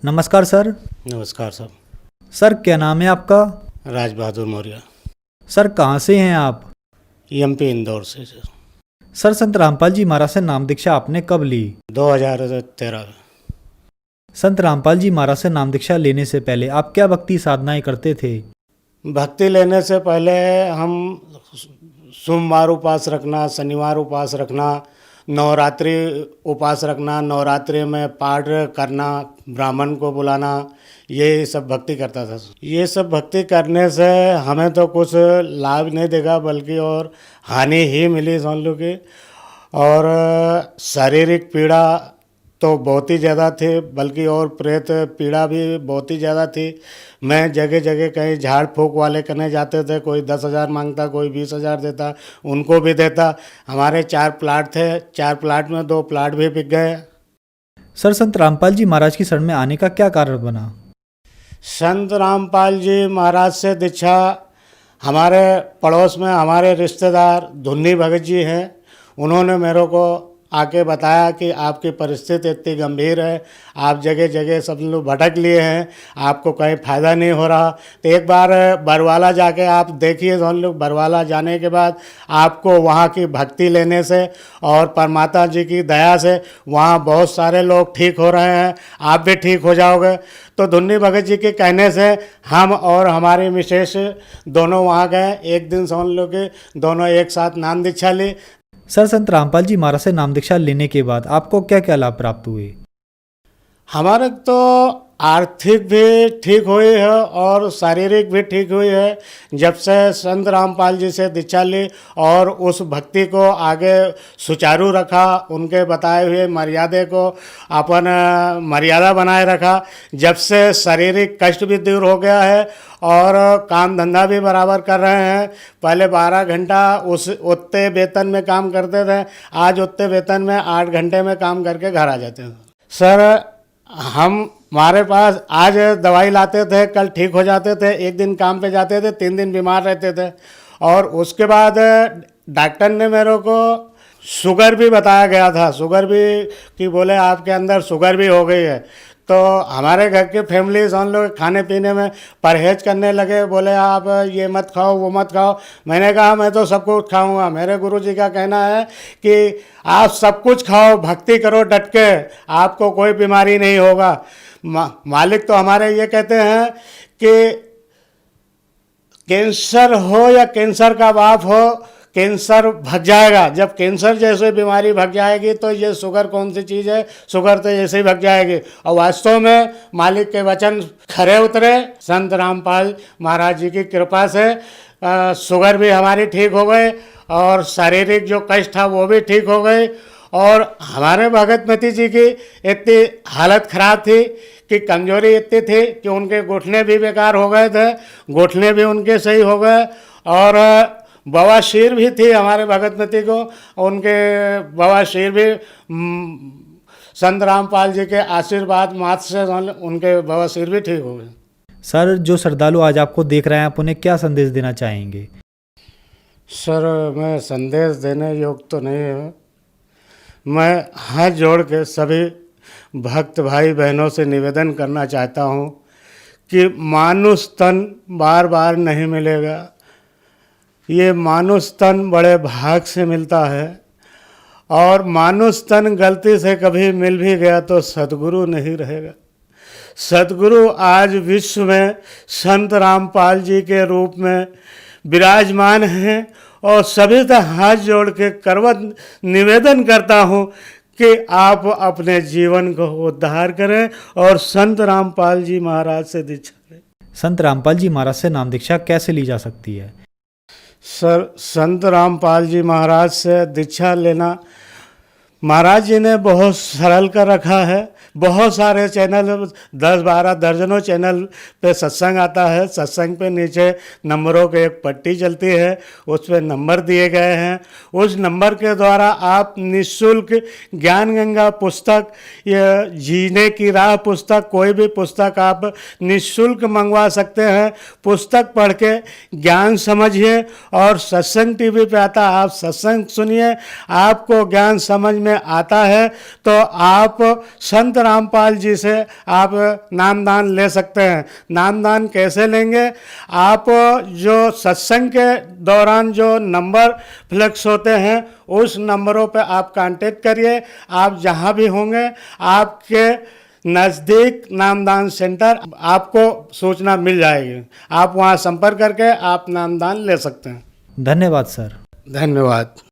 नमस्कार सर। नमस्कार sir. Sir क्या नाम है आपका? राज बहादुर मौर्य। सर कहाँ से हैं आप? एमपी इंदौर से सर। सर संत रामपाल जी महाराज से नाम दीक्षा आपने कब ली? 2013 में। संत रामपाल जी महाराज से नाम दीक्षा लेने से पहले आप क्या भक्ति साधनाएं करते थे? भक्ति लेने से पहले हम सोमवार उपास रखना, शनिवार उपास रखना, नवरात्रि उपास रखना, नवरात्रि में पाठ करना, ब्राह्मण को बुलाना, ये सब भक्ति करता था। ये सब भक्ति करने से हमें तो कुछ लाभ नहीं देगा बल्कि और हानि ही मिली समझ लो कि। और शारीरिक पीड़ा तो बहुत ही ज़्यादा थी, बल्कि और प्रेत पीड़ा भी बहुत ही ज़्यादा थी। मैं जगह जगह कहीं झाड़ फूक वाले करने जाते थे, कोई 10,000 मांगता, कोई 20,000 देता, उनको भी देता। हमारे 4 प्लाट थे, 4 प्लाट में 2 प्लाट भी बिक गए। सर संत रामपाल जी महाराज की शरण में आने का क्या कारण बना? संत रामपाल जी महाराज से दीक्षा हमारे पड़ोस में हमारे रिश्तेदार धुन्नी भगत जी हैं, उन्होंने मेरे को आके बताया कि आपकी परिस्थिति इतनी गंभीर है, आप जगह जगह सब लोग भटक लिए हैं, आपको कहीं फ़ायदा नहीं हो रहा, तो एक बार बरवाला जाके आप देखिए। तो हम लोग बरवाला जाने के बाद आपको वहाँ की भक्ति लेने से और परमात्मा जी की दया से वहाँ बहुत सारे लोग ठीक हो रहे हैं, आप भी ठीक हो जाओगे। तो धुन्नी भगत जी के कहने से हम और हमारी मिसेस दोनों वहाँ गए। एक दिन समझ लो कि दोनों एक साथ नाम दीक्षा ली। सर संत रामपाल जी महाराज से नाम दीक्षा लेने के बाद आपको क्या क्या लाभ प्राप्त हुए? हमारे तो आर्थिक भी ठीक हुई है और शारीरिक भी ठीक हुई है। जब से संत रामपाल जी से दीक्षा ली और उस भक्ति को आगे सुचारू रखा, उनके बताए हुए मर्यादे को अपन मर्यादा बनाए रखा, जब से शारीरिक कष्ट भी दूर हो गया है और काम धंधा भी बराबर कर रहे हैं। पहले 12 घंटा उस उतने वेतन में काम करते थे, आज उतने वेतन में 8 घंटे में काम करके घर आ जाते हैं। सर हमारे पास आज दवाई लाते थे, कल ठीक हो जाते थे, एक दिन काम पे जाते थे, 3 दिन बीमार रहते थे। और उसके बाद डॉक्टर ने मेरे को शुगर भी बताया गया था, शुगर भी कि बोले आपके अंदर शुगर भी हो गई है। तो हमारे घर के फैमिली हम लोग खाने पीने में परहेज करने लगे, बोले आप ये मत खाओ वो मत खाओ। मैंने कहा मैं तो सब कुछ खाऊंगा। मेरे गुरुजी का कहना है कि आप सब कुछ खाओ, भक्ति करो डट के, आपको कोई बीमारी नहीं होगा। मालिक तो हमारे ये कहते हैं कि कैंसर हो या कैंसर का बाप हो, कैंसर भाग जाएगा। जब कैंसर जैसे बीमारी भाग जाएगी तो ये शुगर कौन सी चीज़ है, शुगर तो ऐसे ही भाग जाएगी। और वास्तव में मालिक के वचन खरे उतरे। संत रामपाल महाराज जी की कृपा से शुगर भी हमारी ठीक हो गई और शारीरिक जो कष्ट था वो भी ठीक हो गई। और हमारे भगतमती जी की इतनी हालत ख़राब थी कि कमजोरी इतनी थी कि उनके घुटने भी बेकार हो गए थे, घुटने भी उनके सही हो गए। और बवासीर भी थी हमारे भगतमती को, उनके बवासीर भी संत रामपाल जी के आशीर्वाद मात्र से उनके बवासीर भी ठीक हो गए। सर जो श्रद्धालु आज आपको देख रहे हैं, आप उन्हें क्या संदेश देना चाहेंगे? सर मैं संदेश देने योग्य तो नहीं है। मैं हाथ जोड़ के सभी भक्त भाई बहनों से निवेदन करना चाहता हूँ कि मानुष तन बार बार नहीं मिलेगा, ये मानुष तन बड़े भाग से मिलता है। और मानुष तन गलती से कभी मिल भी गया तो सद्गुरु नहीं रहेगा। सद्गुरु आज विश्व में संत रामपाल जी के रूप में विराजमान हैं और सभी से हाथ जोड़ के करवत निवेदन करता हूँ कि आप अपने जीवन को उद्धार करें और संत रामपाल जी महाराज से दीक्षा लें। संत रामपाल जी महाराज से नाम दीक्षा कैसे ली जा सकती है? सर संत रामपाल जी महाराज से दीक्षा लेना महाराज जी ने बहुत सरल कर रखा है। बहुत सारे चैनल 10-12 दर्जनों चैनल पे सत्संग आता है। सत्संग पे नीचे नंबरों की एक पट्टी चलती है, उस पर नंबर दिए गए हैं। उस नंबर के द्वारा आप निःशुल्क ज्ञान गंगा पुस्तक या जीने की राह पुस्तक, कोई भी पुस्तक आप निःशुल्क मंगवा सकते हैं। पुस्तक पढ़ के ज्ञान समझिए और सत्संग टीवी पे आता, आप सत्संग सुनिए, आपको ज्ञान समझ में में आता है तो आप संत रामपाल जी से आप नामदान ले सकते हैं। नामदान कैसे लेंगे? आप जो सत्संग के दौरान जो नंबर फ्लेक्स होते हैं उस नंबरों पे आप कांटेक्ट करिए। आप जहाँ भी होंगे आपके नज़दीक नामदान सेंटर आपको सूचना मिल जाएगी। आप वहाँ संपर्क करके आप नामदान ले सकते हैं। धन्यवाद सर। धन्यवाद।